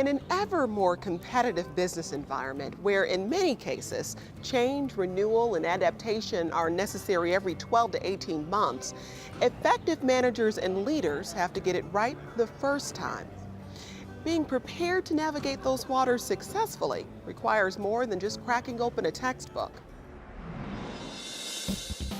In an ever more competitive business environment where in many cases change, renewal, and adaptation are necessary every 12 to 18 months, effective managers and leaders have to get it right the first time. Being prepared to navigate those waters successfully requires more than just cracking open a textbook.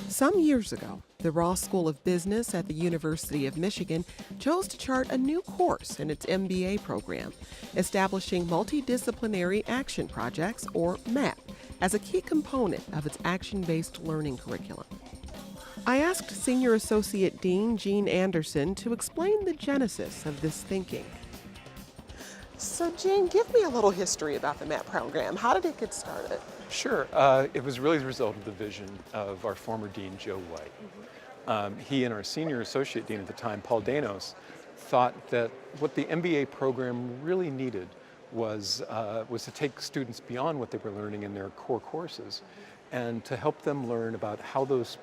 Some years ago, the Ross School of Business at the University of Michigan chose to chart a new course in its MBA program, establishing Multidisciplinary Action Projects, or MAP, as a key component of its action-based learning curriculum. I asked Senior Associate Dean Jean Anderson to explain the genesis of this thinking. So Jean, give me a little history about the MAP program. How did it get started? Sure. It was really the result of the vision of our former dean, Joe White. He and our senior associate dean at the time, Paul Danos, thought that what the MBA program really needed was to take students beyond what they were learning in their core courses and to help them learn about how those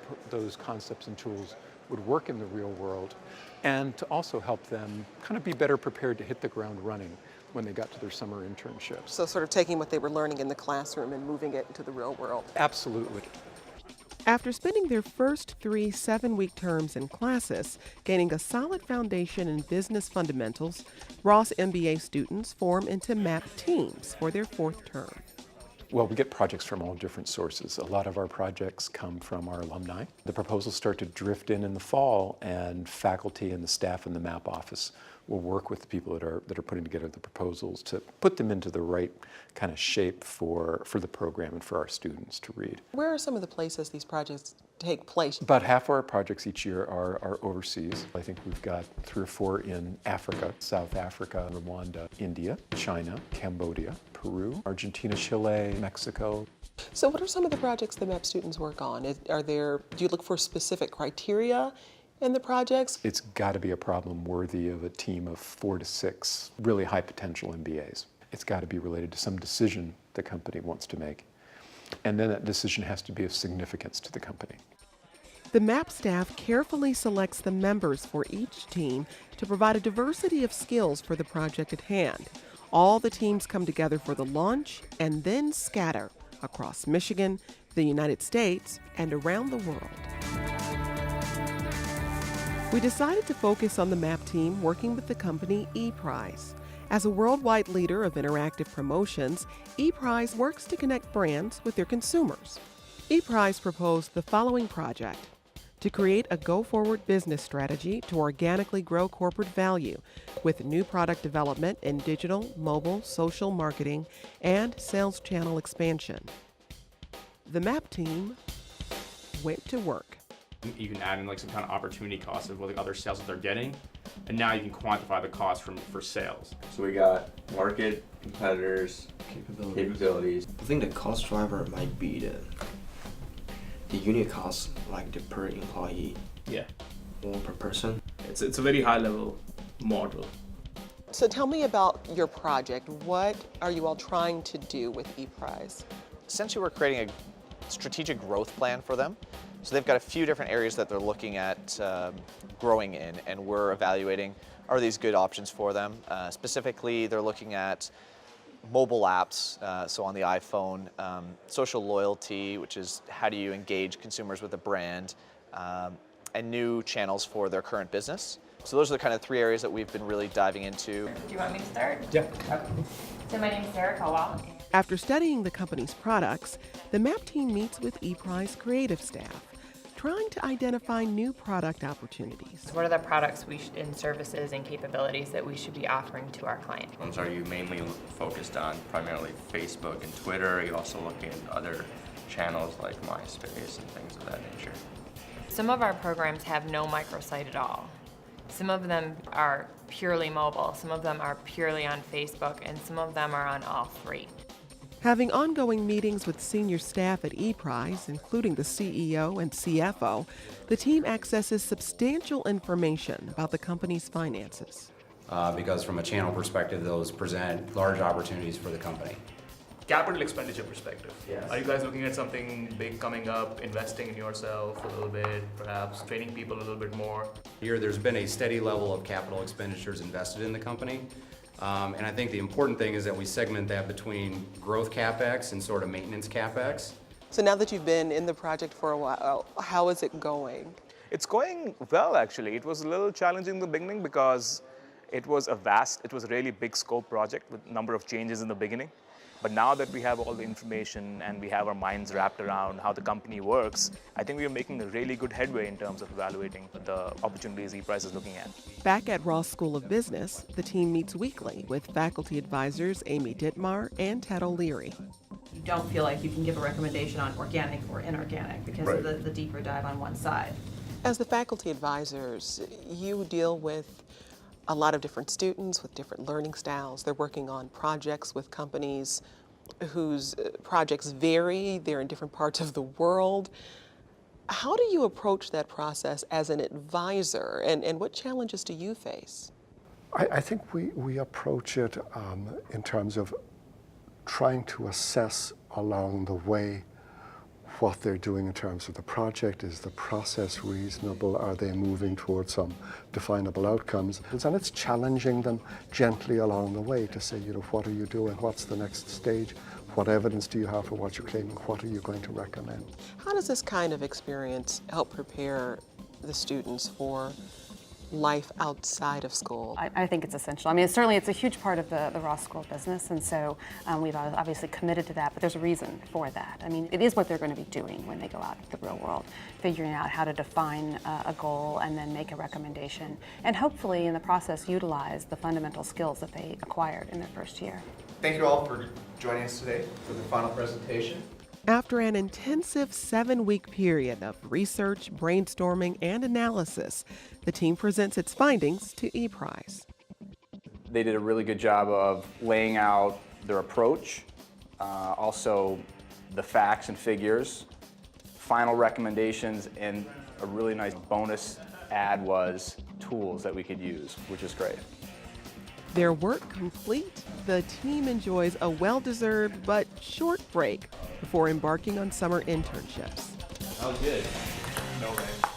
concepts and tools would work in the real world, and to also help them kind of be better prepared to hit the ground running when they got to their summer internships. So sort of taking what they were learning in the classroom and moving it into the real world. Absolutely. After spending their first 3 7-week terms in classes, gaining a solid foundation in business fundamentals, Ross MBA students form into MAP teams for their 4th term. Well, we get projects from all different sources. A lot of our projects come from our alumni. The proposals start to drift in the fall, and faculty and the staff in the MAP office will work with the people that are putting together the proposals to put them into the right kind of shape for the program and for our students to read. Where are some of the places these projects take place? About half of our projects each year are overseas. I think we've got 3 or 4 in Africa, South Africa, Rwanda, India, China, Cambodia, Peru, Argentina, Chile, Mexico. So what are some of the projects the MAP students work on? Do you look for specific criteria in the projects? It's got to be a problem worthy of a team of 4 to 6 really high potential MBAs. It's got to be related to some decision the company wants to make. And then that decision has to be of significance to the company. The MAP staff carefully selects the members for each team to provide a diversity of skills for the project at hand. All the teams come together for the launch and then scatter across Michigan, the United States, and around the world. We decided to focus on the MAP team working with the company ePrize. As a worldwide leader of interactive promotions, ePrize works to connect brands with their consumers. ePrize proposed the following project: to create a go-forward business strategy to organically grow corporate value with new product development in digital, mobile, social marketing, and sales channel expansion. The MAP team went to work. You can add in like some kind of opportunity cost of what the other sales that they're getting, and now you can quantify the cost for sales. So we got market, competitors, capabilities. I think the cost driver might be the unit cost, like the per employee. Yeah. Or per person. It's a very high level model. So tell me about your project. What are you all trying to do with ePrize? Essentially, we're creating a strategic growth plan for them. So they've got a few different areas that they're looking at growing in, and we're evaluating, are these good options for them? Specifically, they're looking at mobile apps, so on the iPhone, social loyalty, which is how do you engage consumers with a brand, and new channels for their current business. So those are the kind of 3 areas that we've been really diving into. Do you want me to start? Yeah. Okay. So my name is Sarah Kowal. After studying the company's products, the MAP team meets with ePrize creative staff, trying to identify new product opportunities. What are the products and services and capabilities that we should be offering to our client? Are you mainly focused on primarily Facebook and Twitter? Are you also looking at other channels like MySpace and things of that nature? Some of our programs have no microsite at all. Some of them are purely mobile, some of them are purely on Facebook, and some of them are on all 3. Having ongoing meetings with senior staff at ePrize, including the CEO and CFO, the team accesses substantial information about the company's finances. Because from a channel perspective, those present large opportunities for the company. Capital expenditure perspective. Yes. Are you guys looking at something big coming up, investing in yourself a little bit, perhaps training people a little bit more? Here, there's been a steady level of capital expenditures invested in the company. And I think the important thing is that we segment that between growth CapEx and sort of maintenance CapEx. So now that you've been in the project for a while, how is it going? It's going well, actually. It was a little challenging in the beginning because it was a really big scope project with a number of changes in the beginning. But now that we have all the information and we have our minds wrapped around how the company works, I think we are making a really good headway in terms of evaluating the opportunities ePrice is looking at. Back at Ross School of Business, the team meets weekly with faculty advisors Amy Dittmar and Ted O'Leary. You don't feel like you can give a recommendation on organic or inorganic because of the deeper dive on one side. As the faculty advisors, you deal with a lot of different students with different learning styles. They're working on projects with companies whose projects vary. They're in different parts of the world. How do you approach that process as an advisor, and what challenges do you face? I think we approach it in terms of trying to assess along the way what they're doing in terms of the project. Is the process reasonable? Are they moving towards some definable outcomes? And it's challenging them gently along the way to say, what are you doing? What's the next stage? What evidence do you have for what you're claiming? What are you going to recommend? How does this kind of experience help prepare the students for life outside of school? I think it's essential. I mean, certainly it's a huge part of the Ross School of Business, and so we've obviously committed to that, but there's a reason for that. I mean, it is what they're going to be doing when they go out into the real world, figuring out how to define a goal and then make a recommendation, and hopefully in the process utilize the fundamental skills that they acquired in their first year. Thank you all for joining us today for the final presentation. After an intensive 7-week period of research, brainstorming, and analysis, the team presents its findings to ePrize. They did a really good job of laying out their approach, also the facts and figures, final recommendations, and a really nice bonus add was tools that we could use, which is great. Their work complete, the team enjoys a well-deserved but short break before embarking on summer internships. That was good. No way.